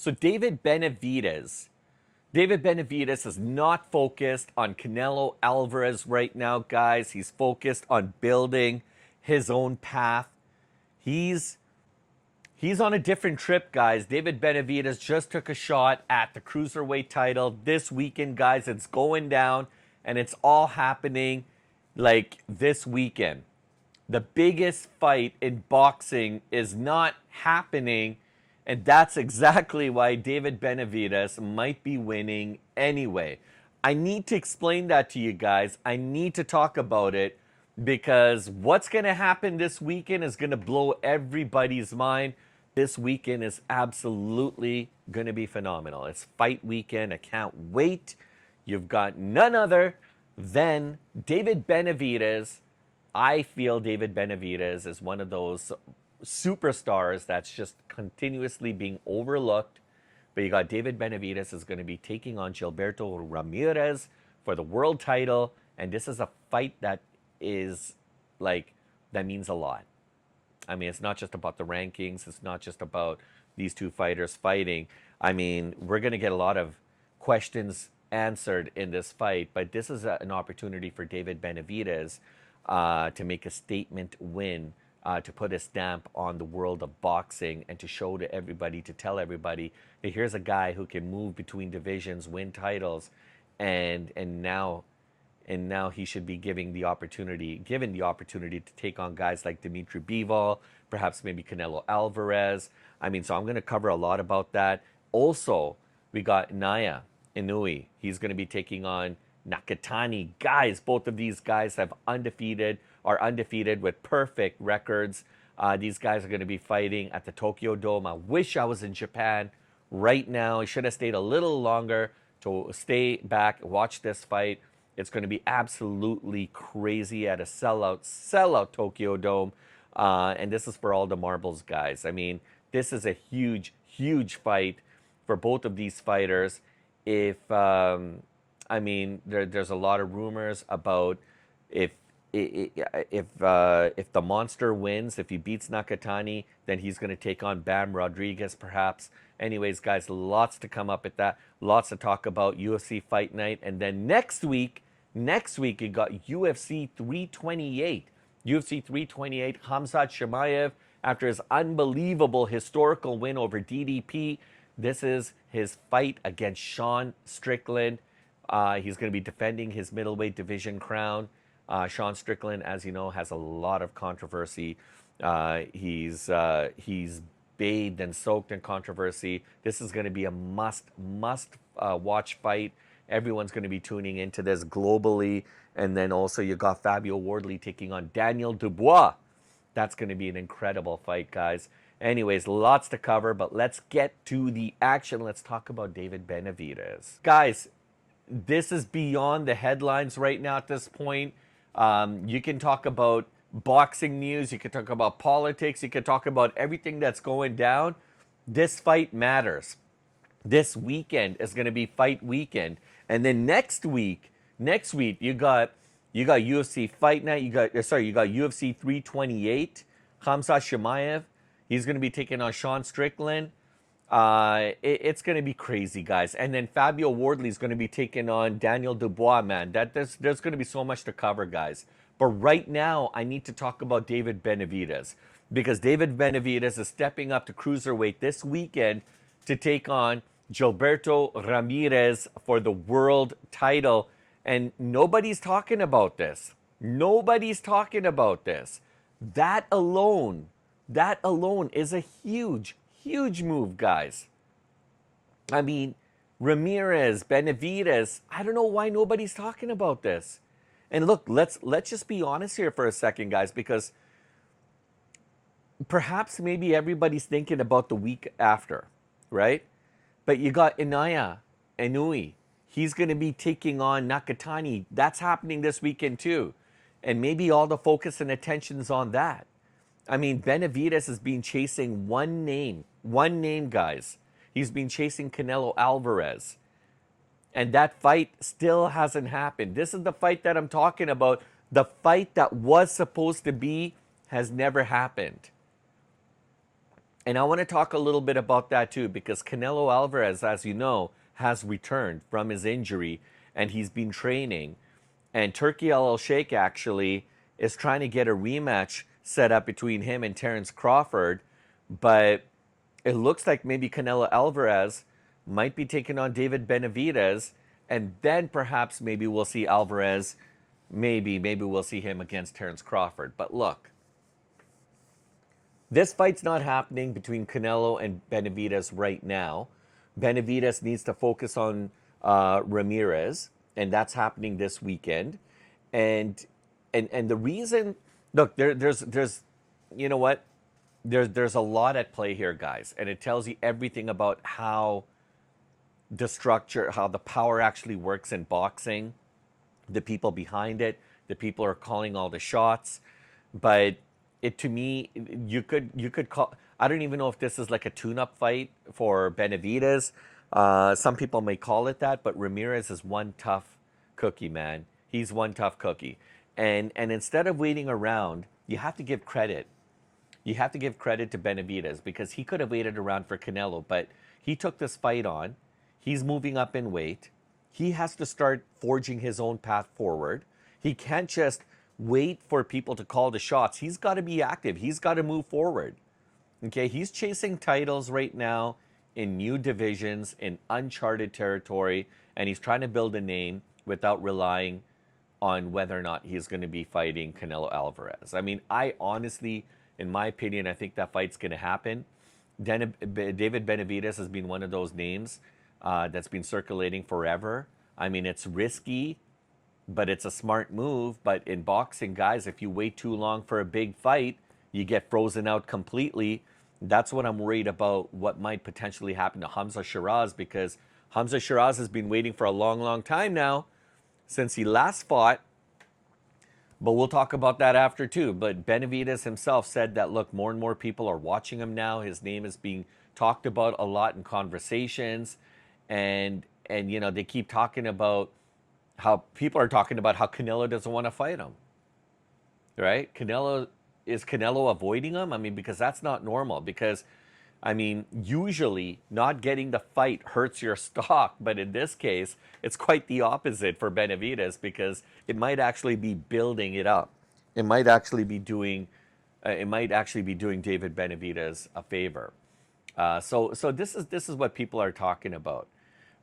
So David Benavidez is not focused on Canelo Alvarez right now, guys. He's focused on building his own path. He's on a different trip, guys. David Benavidez just took a shot at the Cruiserweight title this weekend, guys. It's going down, and it's all happening like this weekend. The biggest fight in boxing is not happening, and that's exactly why David Benavidez might be winning anyway. I need to explain that to you guys. I need to talk about it because what's going to happen this weekend is going to blow everybody's mind. This weekend is absolutely going to be phenomenal. It's fight weekend. I can't wait. You've got none other than David Benavidez. I feel David Benavidez is one of those superstars that's just continuously being overlooked. But you got David Benavidez is going to be taking on Zurdo Ramirez for the world title. And this is a fight that is that means a lot. I mean, it's not just about the rankings. It's not just about these two fighters fighting. I mean, we're going to get a lot of questions answered in this fight, but this is an opportunity for David Benavidez to make a statement win, to put a stamp on the world of boxing and to show to everybody, to tell everybody that here's a guy who can move between divisions, win titles, and now he should be given the opportunity to take on guys like Dmitry Bivol, perhaps maybe Canelo Alvarez. I mean, so I'm going to cover a lot about that. Also, we got Naya Inoue. He's going to be taking on Nakatani. Guys, both of these guys are undefeated with perfect records. These guys are going to be fighting at the Tokyo Dome. I wish I was in Japan right now. I should have stayed a little longer to stay back and watch this fight. It's going to be absolutely crazy at a sellout Tokyo Dome. And this is for all the marbles, guys. I mean, this is a huge, huge fight for both of these fighters. There's a lot of rumors about if the monster wins, if he beats Nakatani, then he's going to take on Bam Rodriguez, perhaps. Anyways, guys, lots to come up at that. Lots to talk about. UFC Fight Night. And then next week, you got UFC 328. UFC 328, Khamzat Chimaev, after his unbelievable historical win over DDP, this is his fight against Sean Strickland. He's going to be defending his middleweight division crown. Sean Strickland, as you know, has a lot of controversy. He's bathed and soaked in controversy. This is going to be a must watch fight. Everyone's going to be tuning into this globally. And then also you got Fabio Wardley taking on Daniel Dubois. That's going to be an incredible fight, guys. Anyways, lots to cover, but let's get to the action. Let's talk about David Benavidez. Guys, this is beyond the headlines right now at this point. You can talk about boxing news. You can talk about politics. You can talk about everything that's going down. This fight matters. This weekend is going to be fight weekend. And then next week you got UFC Fight Night. You got UFC 328. Khamzat Chimaev. He's going to be taking on Sean Strickland. It's going to be crazy, guys. And then Fabio Wardley is going to be taking on Daniel Dubois, man. There's going to be so much to cover, guys. But right now, I need to talk about David Benavidez because David Benavidez is stepping up to Cruiserweight this weekend to take on Zurdo Ramirez for the world title. And nobody's talking about this. Nobody's talking about this. That alone is a huge, huge move, guys. I mean, Ramirez, Benavidez, I don't know why nobody's talking about this. And look, let's just be honest here for a second, guys, because perhaps maybe everybody's thinking about the week after, right? But you got Naya Inoue. He's going to be taking on Nakatani. That's happening this weekend too. And maybe all the focus and attention's on that. I mean, Benavidez has been chasing one name, guys. He's been chasing Canelo Alvarez. And that fight still hasn't happened. This is the fight that I'm talking about. The fight that was supposed to be has never happened. And I want to talk a little bit about that too, because Canelo Alvarez, as you know, has returned from his injury and he's been training. And Turki Al Sheikh actually is trying to get a rematch set up between him and Terence Crawford. But it looks like maybe Canelo Alvarez might be taking on David Benavidez. And then perhaps maybe we'll see Alvarez, maybe we'll see him against Terence Crawford. But look, this fight's not happening between Canelo and Benavidez right now. Benavidez needs to focus on Ramirez, and that's happening this weekend. And the reason, look, there's you know what? There's a lot at play here, guys, and it tells you everything about how the structure, how the power actually works in boxing, the people behind it, the people are calling all the shots. But it, to me, you could call. I don't even know if this is like a tune-up fight for Benavidez. Some people may call it that, but Ramirez is one tough cookie, man. He's one tough cookie, and instead of waiting around, you have to give credit. You have to give credit to Benavidez because he could have waited around for Canelo, but he took this fight on. He's moving up in weight. He has to start forging his own path forward. He can't just wait for people to call the shots. He's got to be active. He's got to move forward. Okay, he's chasing titles right now in new divisions, in uncharted territory, and he's trying to build a name without relying on whether or not he's going to be fighting Canelo Alvarez. I mean, I honestly, in my opinion, I think that fight's going to happen. David Benavidez has been one of those names that's been circulating forever. I mean, it's risky, but it's a smart move. But in boxing, guys, if you wait too long for a big fight, you get frozen out completely. That's what I'm worried about, what might potentially happen to Hamza Shiraz, because Hamza Shiraz has been waiting for a long, long time now since he last fought. But we'll talk about that after too. But Benavidez himself said that, look, more and more people are watching him now. His name is being talked about a lot in conversations. And you know, they keep talking about how people are talking about how Canelo doesn't want to fight him. Right? Is Canelo avoiding him? I mean, because that's not normal. Because, I mean, usually not getting the fight hurts your stock. But in this case, it's quite the opposite for Benavidez because it might actually be building it up. It might actually be doing David Benavidez a favor. So this is what people are talking about.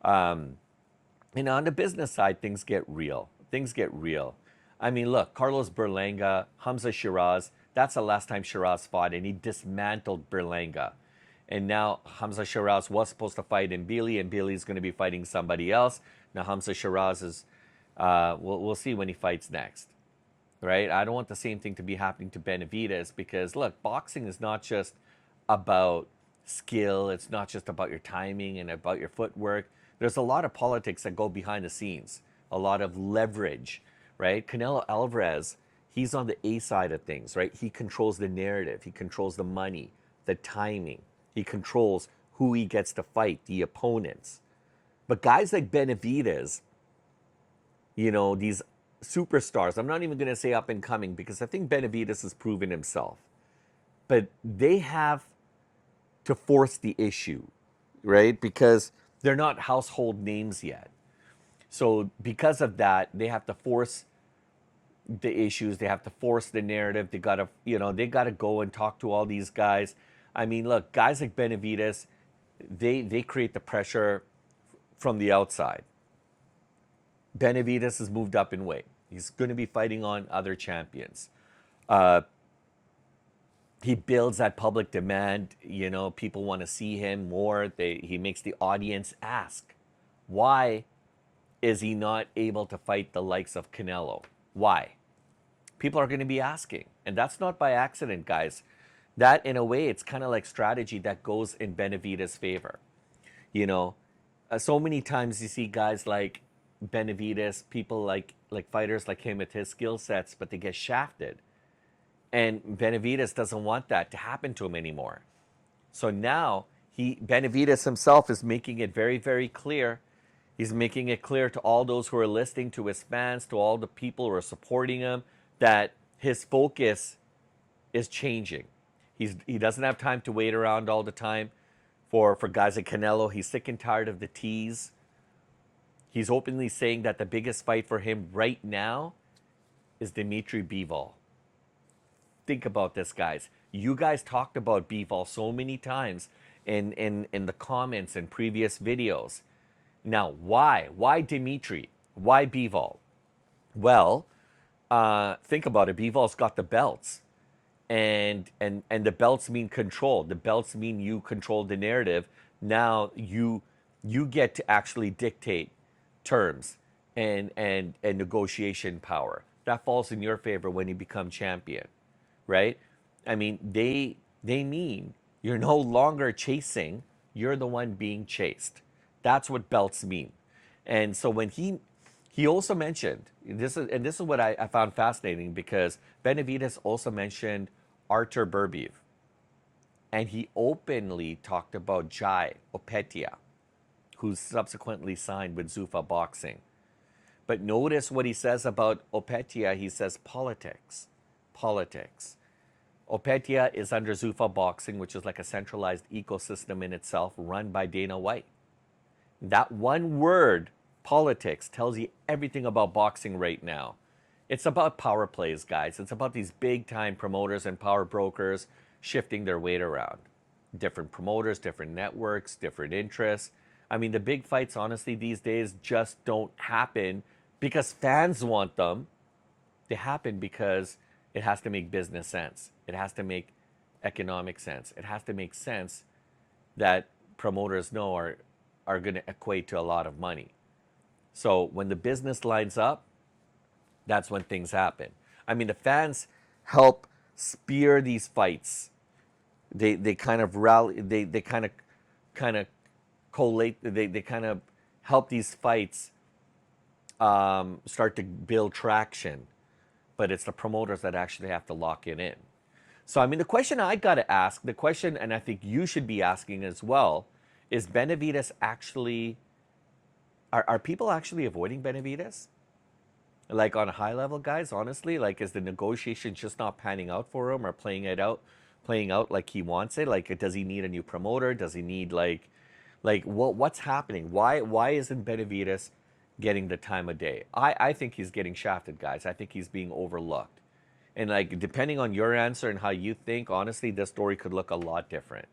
And on the business side, things get real. Things get real. I mean, look, Carlos Berlanga, Hamza Shiraz, that's the last time Shiraz fought, and he dismantled Berlanga. And now Hamza Shiraz was supposed to fight Mbili, and Mbili is going to be fighting somebody else. Now Hamza Shiraz is, we'll see when he fights next, right? I don't want the same thing to be happening to Benavidez because, look, boxing is not just about skill. It's not just about your timing and about your footwork. There's a lot of politics that go behind the scenes, a lot of leverage, right? Canelo Alvarez, he's on the A side of things, right? He controls the narrative. He controls the money, the timing. He controls who he gets to fight, the opponents. But guys like Benavidez, you know, these superstars, I'm not even going to say up and coming because I think Benavidez has proven himself. But they have to force the issue, right? Because they're not household names yet. So because of that, they have to force the issues. They have to force the narrative. They gotta go and talk to all these guys. I mean, look, guys like Benavidez, they create the pressure from the outside. Benavidez has moved up in weight. He's going to be fighting on other champions. He builds that public demand. You know, people want to see him more. He makes the audience ask, why is he not able to fight the likes of Canelo? Why? People are going to be asking. And that's not by accident, guys. That, in a way, it's kind of like strategy that goes in Benavidez's favor. You know, so many times you see guys like Benavidez, people like fighters like him with his skill sets, but they get shafted. And Benavidez doesn't want that to happen to him anymore. So now Benavidez himself is making it very, very clear. He's making it clear to all those who are listening, to his fans, to all the people who are supporting him, that his focus is changing. He doesn't have time to wait around all the time for guys like Canelo. He's sick and tired of the tease. He's openly saying that the biggest fight for him right now is Dmitry Bivol. Think about this, guys. You guys talked about Bivol so many times in the comments and previous videos. Now, why? Why Dmitry? Why Bivol? Well, think about it. Bivol's got the belts, and the belts mean control. The belts mean you control the narrative. Now you get to actually dictate terms and negotiation power. That falls in your favor when you become champion, right? I mean, they mean you're no longer chasing, you're the one being chased. That's what belts mean. And so when he also mentioned this is what I found fascinating, because Benavidez also mentioned Artur Berbiev, and he openly talked about Jai Opetia, who subsequently signed with Zuffa Boxing. But notice what he says about Opetia. He says politics. Politics. Opetia is under Zuffa Boxing, which is like a centralized ecosystem in itself, run by Dana White. That one word, politics, tells you everything about boxing right now. It's about power plays, guys. It's about these big-time promoters and power brokers shifting their weight around. Different promoters, different networks, different interests. I mean, the big fights, honestly, these days just don't happen because fans want them. They happen because it has to make business sense. It has to make economic sense. It has to make sense that promoters know are going to equate to a lot of money. So when the business lines up, that's when things happen. I mean, the fans help spear these fights. They kind of rally. They kind of collate. They kind of help these fights start to build traction. But it's the promoters that actually have to lock it in. So I mean, the question I got to ask, the question, and I think you should be asking as well, is Benavidez actually? Are people actually avoiding Benavidez? Like on a high level, guys, honestly, like is the negotiation just not panning out for him, or playing out like he wants it? Like, does he need a new promoter? Does he need like what's happening? Why isn't Benavidez getting the time of day? I think he's getting shafted, guys. I think he's being overlooked. And like, depending on your answer and how you think, honestly, this story could look a lot different.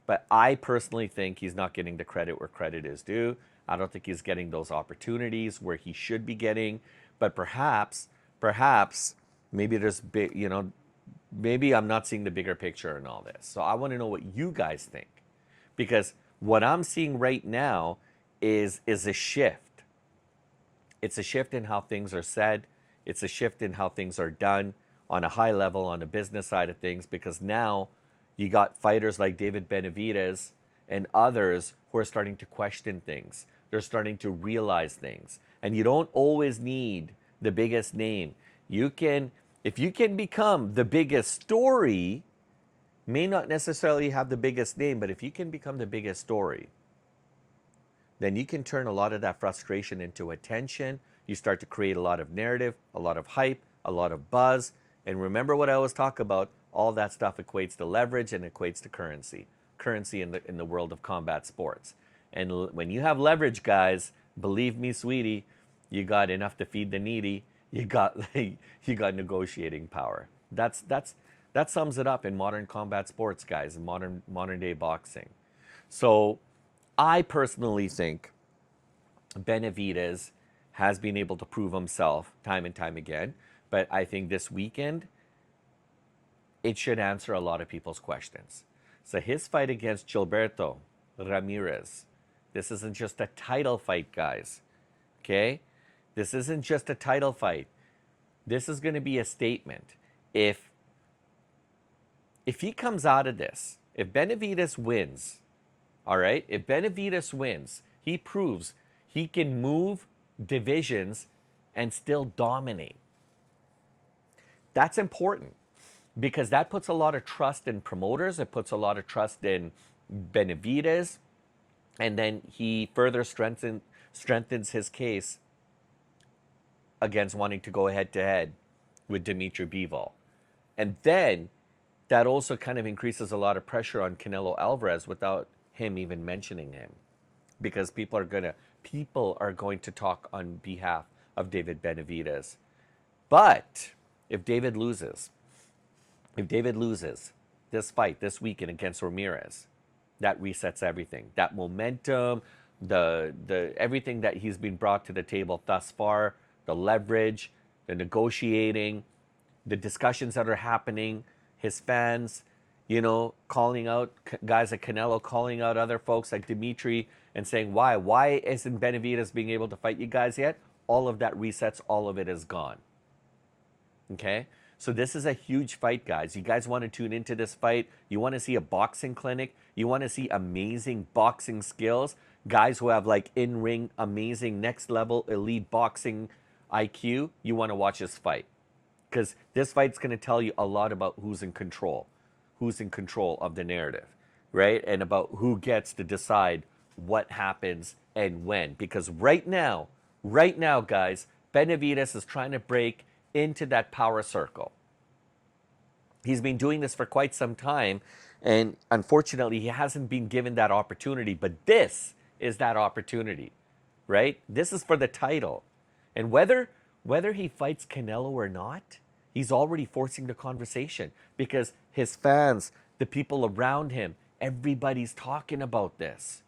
But I personally think he's not getting the credit where credit is due. I don't think he's getting those opportunities where he should be getting. But perhaps, maybe there's big, maybe I'm not seeing the bigger picture in all this. So I want to know what you guys think, because what I'm seeing right now is a shift. It's a shift in how things are said. It's a shift in how things are done on a high level, on the business side of things, because now you got fighters like David Benavidez and others who are starting to question things. They're starting to realize things. And you don't always need the biggest name. If you can become the biggest story, may not necessarily have the biggest name, but if you can become the biggest story, then you can turn a lot of that frustration into attention. You start to create a lot of narrative, a lot of hype, a lot of buzz. And remember what I always talk about, all that stuff equates to leverage and equates to currency. Currency in the world of combat sports. And when you have leverage, guys, believe me, sweetie, you got enough to feed the needy. You got negotiating power. That sums it up in modern combat sports, guys, in modern day boxing. So I personally think Benavidez has been able to prove himself time and time again. But I think this weekend, it should answer a lot of people's questions. So his fight against Zurdo Ramirez, this isn't just a title fight, guys. Okay? This isn't just a title fight. This is going to be a statement. If he comes out of this, if Benavidez wins, all right? If Benavidez wins, he proves he can move divisions and still dominate. That's important, because that puts a lot of trust in promoters. It puts a lot of trust in Benavidez. And then he further strengthens his case against wanting to go head-to-head with Dmitry Bivol. And then that also kind of increases a lot of pressure on Canelo Alvarez without him even mentioning him, because people are going to talk on behalf of David Benavidez. But if David loses this fight this weekend against Ramirez, that resets everything. That momentum, the everything that he's been brought to the table thus far, the leverage, the negotiating, the discussions that are happening, his fans, calling out guys like Canelo, calling out other folks like Dmitry and saying, why isn't Benavidez being able to fight you guys yet? All of that resets, all of it is gone. Okay? So this is a huge fight, guys. You guys want to tune into this fight? You want to see a boxing clinic? You want to see amazing boxing skills? Guys who have like in-ring, amazing, next-level, elite boxing IQ? You want to watch this fight. Because this fight's going to tell you a lot about who's in control of the narrative, right? And about who gets to decide what happens and when. Because right now, guys, Benavidez is trying to break into that power circle. He's been doing this for quite some time, and unfortunately, he hasn't been given that opportunity. But this is that opportunity, right? This is for the title. And whether he fights Canelo or not, he's already forcing the conversation, because his fans, the people around him, everybody's talking about this.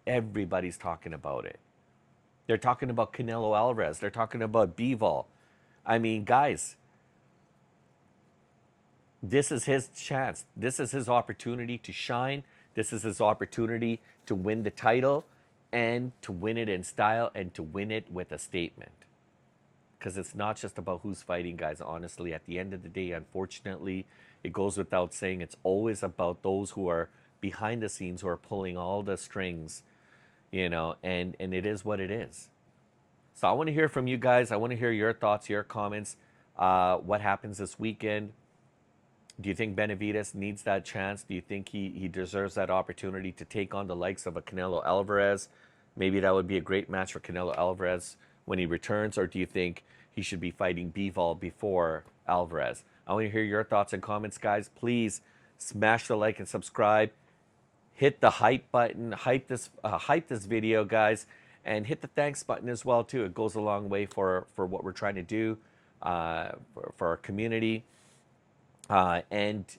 Everybody's talking about it. They're talking about Canelo Alvarez. They're talking about Bivol. I mean, guys, this is his chance. This is his opportunity to shine. This is his opportunity to win the title, and to win it in style, and to win it with a statement. Because it's not just about who's fighting, guys. Honestly, at the end of the day, unfortunately, it goes without saying, it's always about those who are behind the scenes, who are pulling all the strings, and it is what it is. So I want to hear from you guys. I want to hear your thoughts, your comments. What happens this weekend? Do you think Benavidez needs that chance? Do you think he deserves that opportunity to take on the likes of a Canelo Alvarez? Maybe that would be a great match for Canelo Alvarez when he returns. Or do you think he should be fighting Bivol before Alvarez? I want to hear your thoughts and comments, guys. Please smash the like and subscribe. Hit the hype button. Hype this video, guys. And hit the thanks button as well, too. It goes a long way for what we're trying to do for our community. And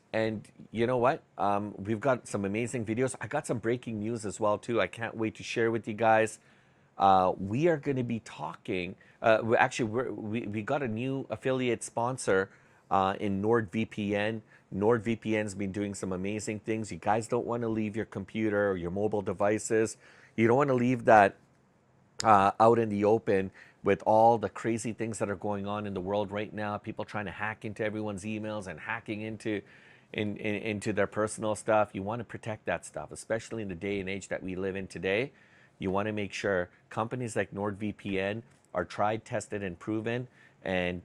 you know what? We've got some amazing videos. I got some breaking news as well, too. I can't wait to share with you guys. We are going to be talking. We got a new affiliate sponsor in NordVPN. NordVPN's been doing some amazing things. You guys don't want to leave your computer or your mobile devices. You don't want to leave that out in the open with all the crazy things that are going on in the world right now. People trying to hack into everyone's emails and hacking into their personal stuff. You want to protect that stuff, especially in the day and age that we live in today. You want to make sure companies like NordVPN are tried, tested, and proven, and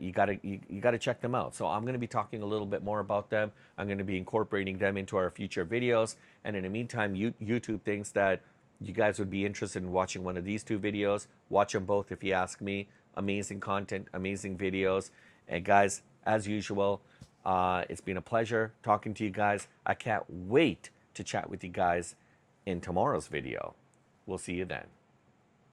you gotta check them out. So I'm going to be talking a little bit more about them. I'm going to be incorporating them into our future videos. And in the meantime, YouTube thinks that you guys would be interested in watching one of these two videos. Watch them both if you ask me. Amazing content, amazing videos. And guys, as usual, it's been a pleasure talking to you guys. I can't wait to chat with you guys in tomorrow's video. We'll see you then.